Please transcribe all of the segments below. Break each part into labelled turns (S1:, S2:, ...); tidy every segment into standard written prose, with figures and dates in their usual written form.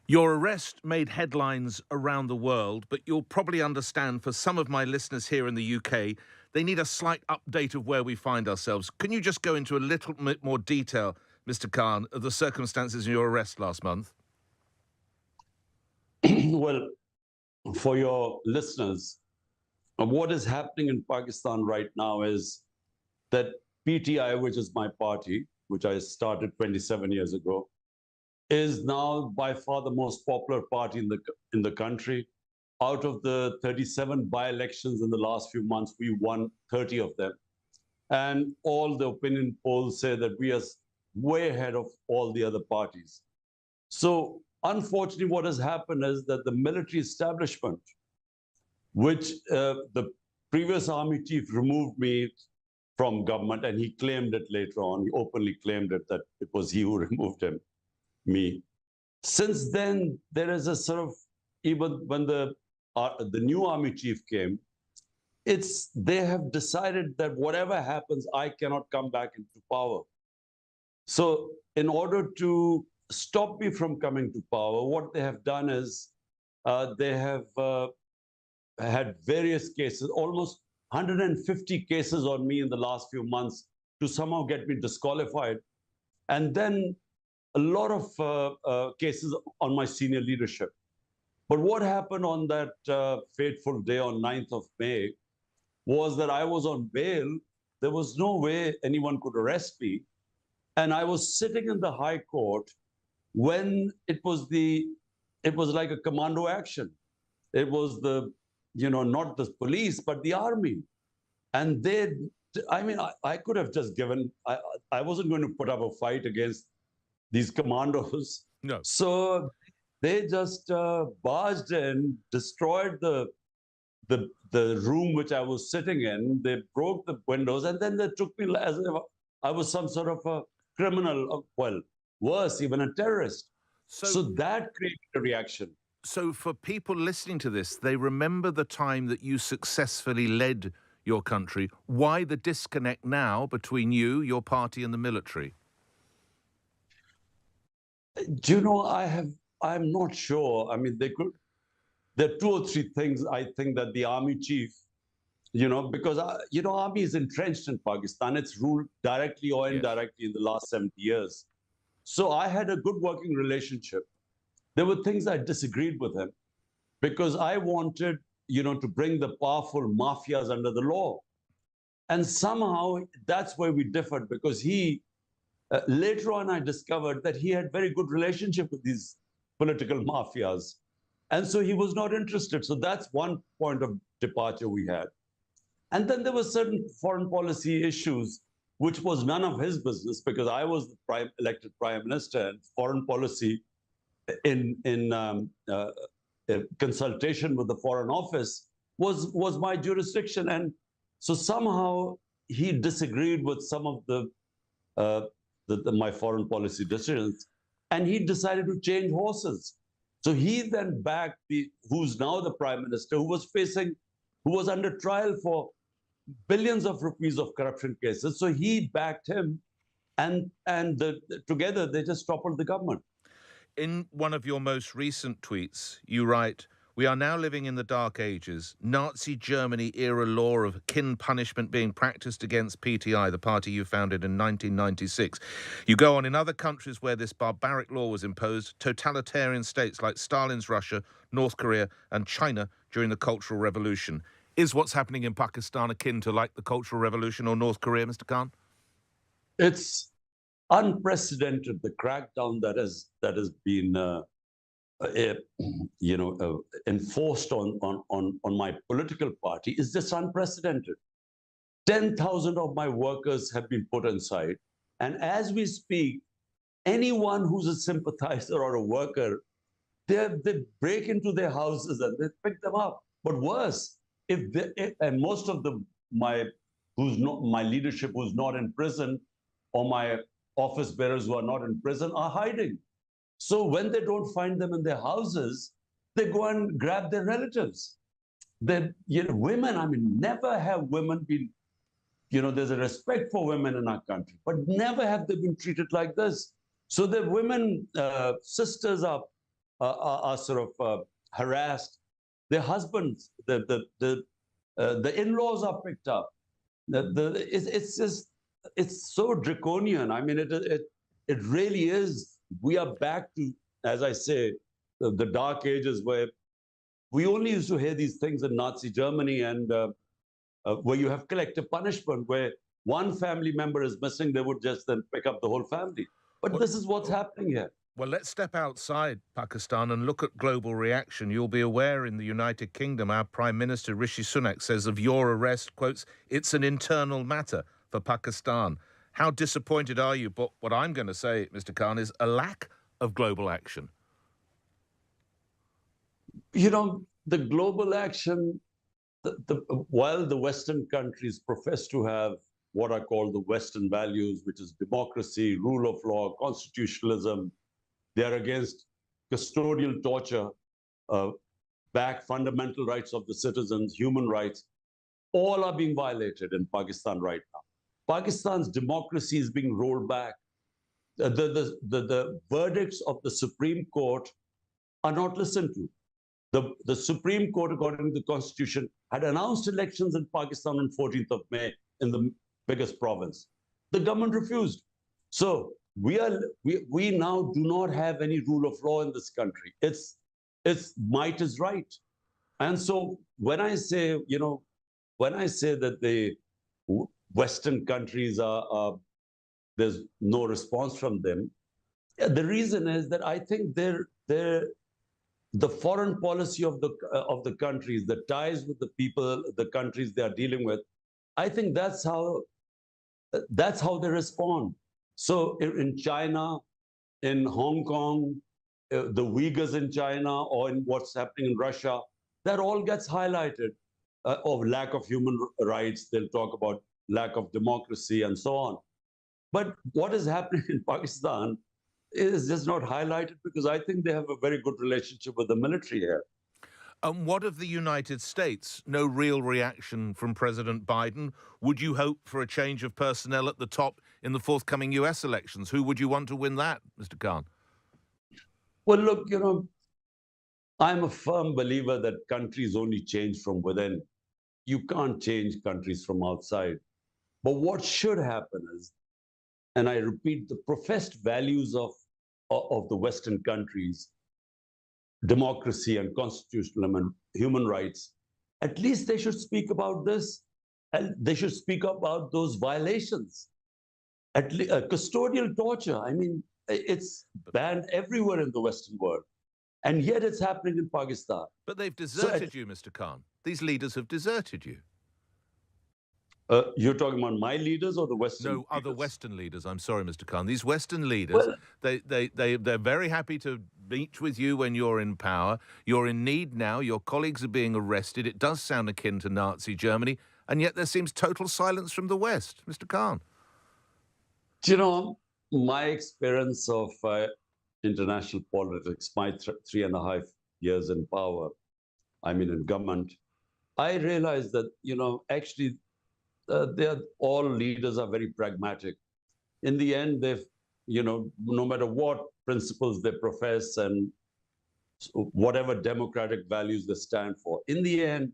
S1: Your arrest made headlines around the world, but you'll probably understand for some of my listeners here in the UK, they need a slight update of where we find ourselves. Can you just go into a little bit more detail, Mr. Khan, of the circumstances of your arrest last month?
S2: Well, for your listeners, what is happening in Pakistan right now is that PTI, which is my party, which I started 27 years ago, is now by far the most popular party in the country. Out of the 37 by-elections in the last few months, we won 30 of them. And all the opinion polls say that we are way ahead of all the other parties. So unfortunately, what has happened is that the military establishment, which the previous army chief removed me from government, and he claimed it later on, he openly claimed it, that it was he who removed me. Since then, there is a sort of, even when the new army chief came, they have decided that whatever happens, I cannot come back into power. So in order to stop me from coming to power, what they have done is they have had various cases, almost 150 cases on me in the last few months to somehow get me disqualified. And then a lot of cases on my senior leadership. But what happened on that fateful day on 9th of May was that I was on bail. There was no way anyone could arrest me. And I was sitting in the High Court when it was like a commando action. It was not the police, but the army. And I could have just I wasn't going to put up a fight against these commandos.
S1: No.
S2: So they just barged in, destroyed the room which I was sitting in. They broke the windows, and then they took me as if I was some sort of a criminal, well, worse, even a terrorist. So that created a reaction.
S1: So for people listening to this, they remember the time that you successfully led your country. Why the disconnect now between you, your party, and the military?
S2: Do you know, I'm not sure. I mean, there are two or three things I think that the army chief, because, army is entrenched in Pakistan. It's ruled directly or indirectly in the last 70 years. So I had a good working relationship. There were things I disagreed with him because I wanted, to bring the powerful mafias under the law. And somehow that's where we differed, because later on, I discovered that he had very good relationship with these political mafias. And so he was not interested. So that's one point of departure we had. And then there were certain foreign policy issues, which was none of his business, because I was the elected prime minister, and foreign policy in consultation with the Foreign Office was my jurisdiction. And so somehow he disagreed with some of my foreign policy decisions, and he decided to change horses. So he then backed who's now the prime minister, who was under trial for billions of rupees of corruption cases. So he backed him, and together they just toppled the government.
S1: In one of your most recent tweets, you write, "We are now living in the dark ages. Nazi Germany-era law of kin punishment being practiced against PTI, the party you founded in 1996. You go on, in other countries where this barbaric law was imposed, totalitarian states like Stalin's Russia, North Korea, and China during the Cultural Revolution. Is what's happening in Pakistan akin to like the Cultural Revolution or North Korea, Mr. Khan?"
S2: It's unprecedented. The crackdown that has been enforced on my political party is just unprecedented. 10,000 of my workers have been put inside. And as we speak, anyone who's a sympathizer or a worker, they break into their houses and they pick them up. But worse, and most of my leadership who's not in prison, or my office bearers who are not in prison, are hiding. So when they don't find them in their houses, they go and grab their relatives. Women, I mean, never have women been, there's a respect for women in our country, but never have they been treated like this. So the women, sisters are are sort of harassed. Their husbands, the in-laws are picked up. It's just, it's so draconian. I mean, it really is. We are back to, as I say, the dark ages where we only used to hear these things in Nazi Germany, and where you have collective punishment, where one family member is missing, they would just then pick up the whole family. But this is what's happening here.
S1: Well, let's step outside Pakistan and look at global reaction. You'll be aware in the United Kingdom, our Prime Minister Rishi Sunak says of your arrest, quotes, "It's an internal matter for Pakistan." How disappointed are you? But what I'm going to say, Mr. Khan, is a lack of global action.
S2: You know, the global action, while the Western countries profess to have what are called the Western values, which is democracy, rule of law, constitutionalism, they are against custodial torture, back fundamental rights of the citizens, human rights, all are being violated in Pakistan right now. Pakistan's democracy is being rolled back. The verdicts of the Supreme Court are not listened to. The Supreme Court, according to the Constitution, had announced elections in Pakistan on 14th of May in the biggest province. The government refused. So we now do not have any rule of law in this country. It's might is right. And so when I say, you know, when I say that the Western countries there's no response from them, the reason is that I think the foreign policy of the countries, the ties with the people, the countries they are dealing with, I think that's how they respond. So in China, in Hong Kong, the Uyghurs in China, or in what's happening in Russia, that all gets highlighted of lack of human rights. They'll talk about lack of democracy and so on. But what is happening in Pakistan is just not highlighted, because I think they have a very good relationship with the military here.
S1: And what of the United States? No real reaction from President Biden. Would you hope for a change of personnel at the top in the forthcoming US elections? Who would you want to win that, Mr. Khan?
S2: Well, look, you know, I'm a firm believer that countries only change from within. You can't change countries from outside. But what should happen is, and I repeat, the professed values of the Western countries, democracy and constitutional and human rights, at least they should speak about this, and they should speak about those violations. At least custodial torture, I mean, it's banned everywhere in the Western world, and yet it's happening in Pakistan.
S1: But they've deserted you, Mr. Khan. These leaders have deserted you.
S2: You're talking about my leaders or the Western leaders?
S1: No, other Western leaders. I'm sorry, Mr. Khan. These Western leaders, well, they're very happy to meet with you when you're in power. You're in need now. Your colleagues are being arrested. It does sound akin to Nazi Germany, and yet there seems total silence from the West. Mr. Khan.
S2: Do you know, my experience of international politics, my 3.5 years in power, I mean in government, I realized that, you know, actually, all leaders are very pragmatic. In the end, they've, you know, no matter what principles they profess and whatever democratic values they stand for, in the end,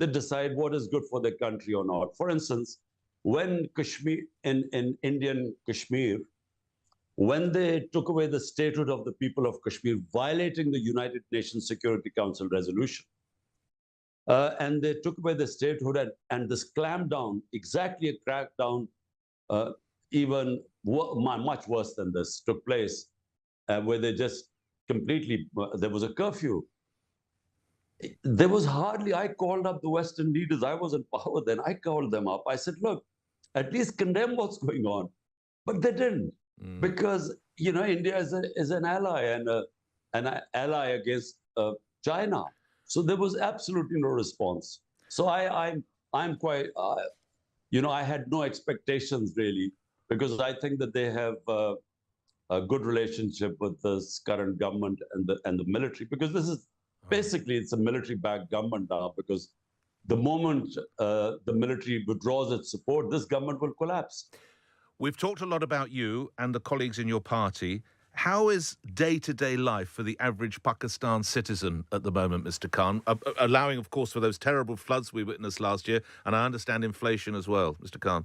S2: they decide what is good for their country or not. For instance, when Kashmir, in Indian Kashmir, when they took away the statehood of the people of Kashmir, violating the United Nations Security Council resolution, and they took away the statehood, and this clampdown, exactly a crackdown, even much worse than this, took place, where they just completely, there was a curfew. There was hardly, I called up the Western leaders, I was in power then, I called them up, I said, look, at least condemn what's going on. But they didn't, because, you know, India is an ally, and an ally against China. So there was absolutely no response. So I'm quite, you know, I had no expectations really, because I think that they have a good relationship with this current government and the military, because this is basically, it's a military-backed government now, because the moment the military withdraws its support, this government will collapse.
S1: We've talked a lot about you and the colleagues in your party. How is day-to-day life for the average Pakistan citizen at the moment, Mr. Khan? Allowing, of course, for those terrible floods we witnessed last year, and I understand inflation as well, Mr. Khan.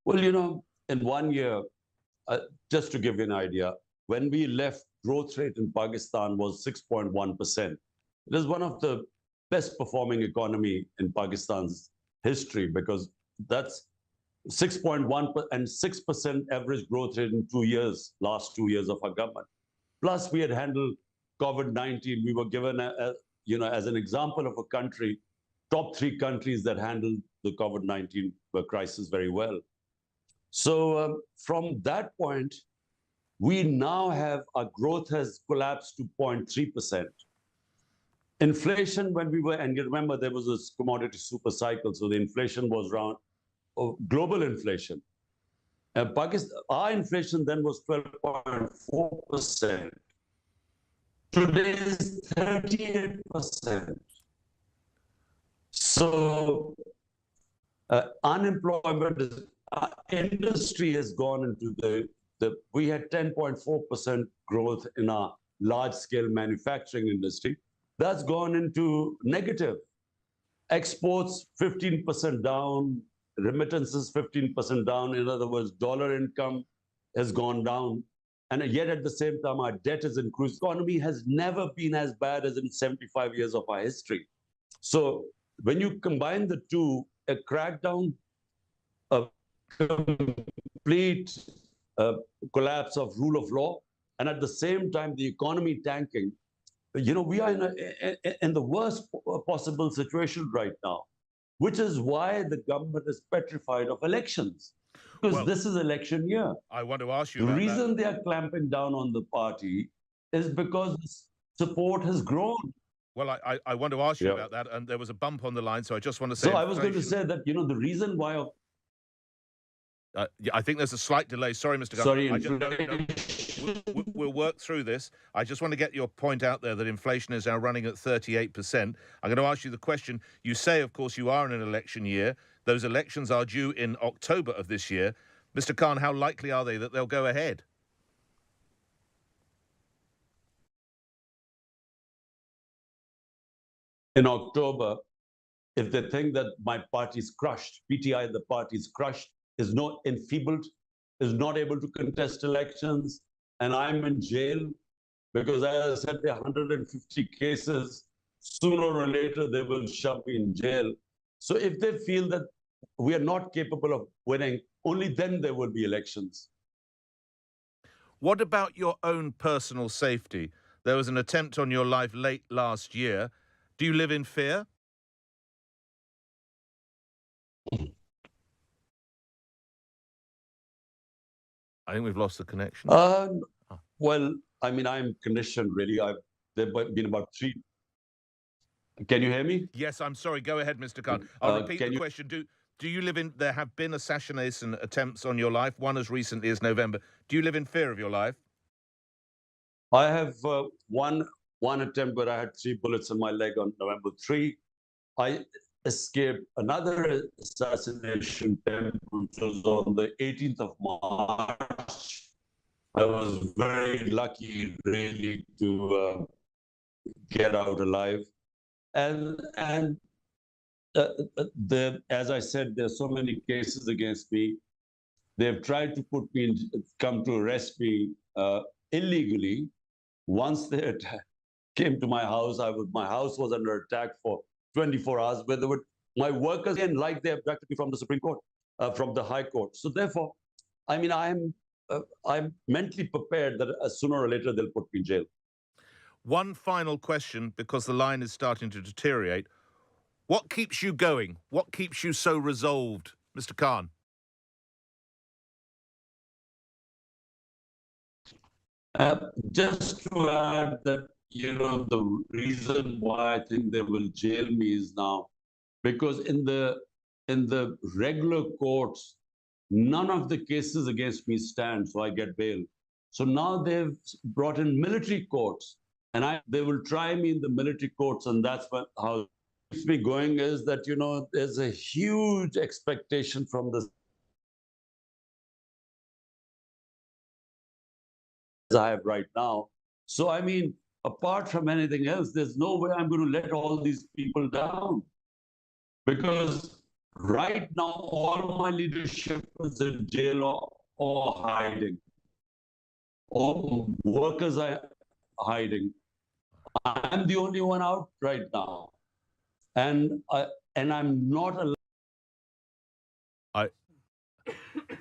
S2: Well, in 1 year, just to give you an idea, when we left, growth rate in Pakistan was 6.1%. It is one of the best performing economy in Pakistan's history, because that's 6.1 and 6% average growth rate in 2 years, last 2 years of our government. Plus, we had handled COVID-19. We were given, as an example of a country, top 3 countries that handled the COVID-19 crisis very well. So from that point, we now have, our growth has collapsed to 0.3%. Inflation, when we were, and you remember there was this commodity super cycle, so the inflation was around, global inflation. Pakistan, our inflation then was 12.4%. Today is 38%. So unemployment is, industry has gone into we had 10.4% growth in our large-scale manufacturing industry. That's gone into negative. Exports 15% down, remittances 15% down. In other words, dollar income has gone down. And yet at the same time, our debt has increased. Economy has never been as bad as in 75 years of our history. So when you combine the two, a crackdown, a complete collapse of rule of law, and at the same time, the economy tanking, we are in the worst possible situation right now, which is why the government is petrified of elections, because this is election year.
S1: I want to ask you
S2: the
S1: about
S2: reason
S1: that.
S2: they are clamping down on the party is because support has grown.
S1: Well, I want to ask you about that, and there was a bump on the line, so I just want to say.
S2: So I was going to say that, the reason why.
S1: I think there's a slight delay. Sorry, Mr. Khan.
S2: Sorry,
S1: we'll work through this. I just want to get your point out there that inflation is now running at 38%. I'm going to ask you the question. You say, of course, you are in an election year. Those elections are due in October of this year. Mr. Khan, how likely are they that they'll go ahead?
S2: In October, if they think that my party is crushed, PTI, the party is crushed, is not enfeebled, is not able to contest elections, and I'm in jail because, as I said, there are 150 cases. Sooner or later, they will shove me in jail. So if they feel that we are not capable of winning, only then there will be elections.
S1: What about your own personal safety? There was an attempt on your life late last year. Do you live in fear? I think we've lost the connection.
S2: Well, I mean, I'm conditioned, really. There have been about 3. Can you hear me?
S1: Yes, I'm sorry. Go ahead, Mr. Khan. I'll repeat the question. Do you live in... There have been assassination attempts on your life, one as recently as November. Do you live in fear of your life?
S2: I have one attempt where I had 3 bullets in my leg on November 3. I escaped another assassination attempt, which was on the 18th of March. I was very lucky, really, to get out alive. And as I said, there's so many cases against me. They've tried to come to arrest me illegally. Once they came to my house, my house was under attack for 24 hours, where my workers, again, like they abducted me from the Supreme Court, from the High Court. So therefore, I mean, I'm mentally prepared that sooner or later they'll put me in jail.
S1: One final question, because the line is starting to deteriorate. What keeps you going? What keeps you so resolved, Mr. Khan?
S2: Just to add that, the reason why I think they will jail me is now because in the regular courts, none of the cases against me stand, so I get bail. So now they've brought in military courts, and they will try me in the military courts, and that's how it keeps me going, is that, there's a huge expectation from the I have right now. So, I mean, apart from anything else, there's no way I'm going to let all these people down. Because right now, all my leadership is in jail or hiding. All workers are hiding. I'm the only one out right now. And I'm not allowed.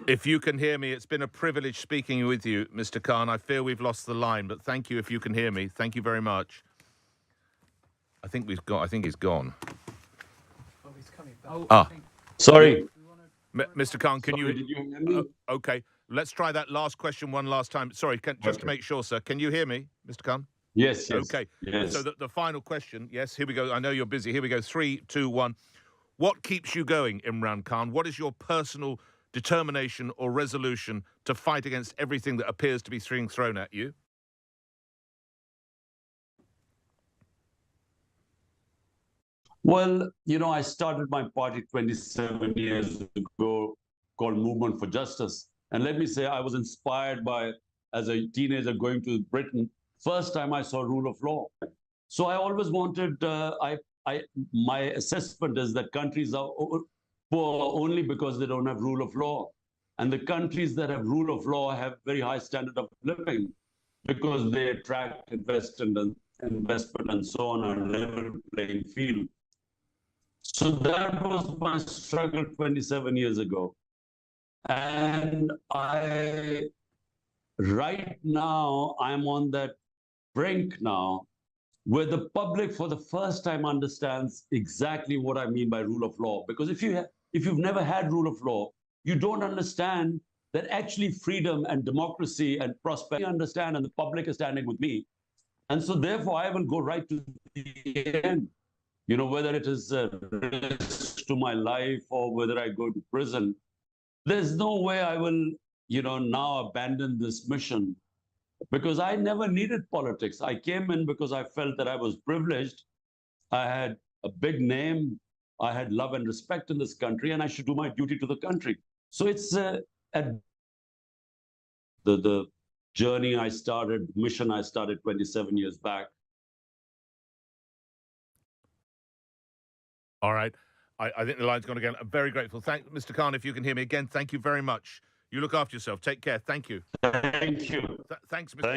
S1: If you can hear me, it's been a privilege speaking with you, Mr. Khan. I fear we've lost the line, but thank you if you can hear me. Thank you very much. I think he's gone.
S3: Oh, he's coming back.
S2: Sorry.
S1: Mr. Khan, can
S2: Sorry, did you hear me?
S1: Okay, let's try that last question one last time. Sorry, just to make sure, sir. Can you hear me, Mr. Khan?
S2: Yes.
S1: Okay.
S2: Yes.
S1: So the final question. Yes, here we go. I know you're busy. Here we go. 3, 2, 1. What keeps you going, Imran Khan? What is your personal determination or resolution to fight against everything that appears to be being thrown at you?
S2: Well, I started my party 27 years ago called Movement for Justice. And let me say, I was inspired by, as a teenager going to Britain, first time I saw rule of law. So I always wanted, my assessment is that countries are poor only because they don't have rule of law. And the countries that have rule of law have very high standard of living because they attract investment and so on, a level playing field. So that was my struggle 27 years ago. And right now, I'm on that brink now, where the public for the first time understands exactly what I mean by rule of law. Because if you've never had rule of law, you don't understand that actually freedom and democracy and prosperity understand, and the public is standing with me. And so therefore, I will go right to the end. Whether it is a risk to my life or whether I go to prison, there's no way I will, now abandon this mission. Because I never needed politics. I came in because I felt that I was privileged. I had a big name. I had love and respect in this country, and I should do my duty to the country. So it's the journey I started, mission I started 27 years back.
S1: All right. I think the line's gone again. I'm very grateful. Mr. Khan, if you can hear me again, thank you very much. You look after yourself. Take care. Thank you.
S2: Thank you.
S1: Thanks, Mr. Khan.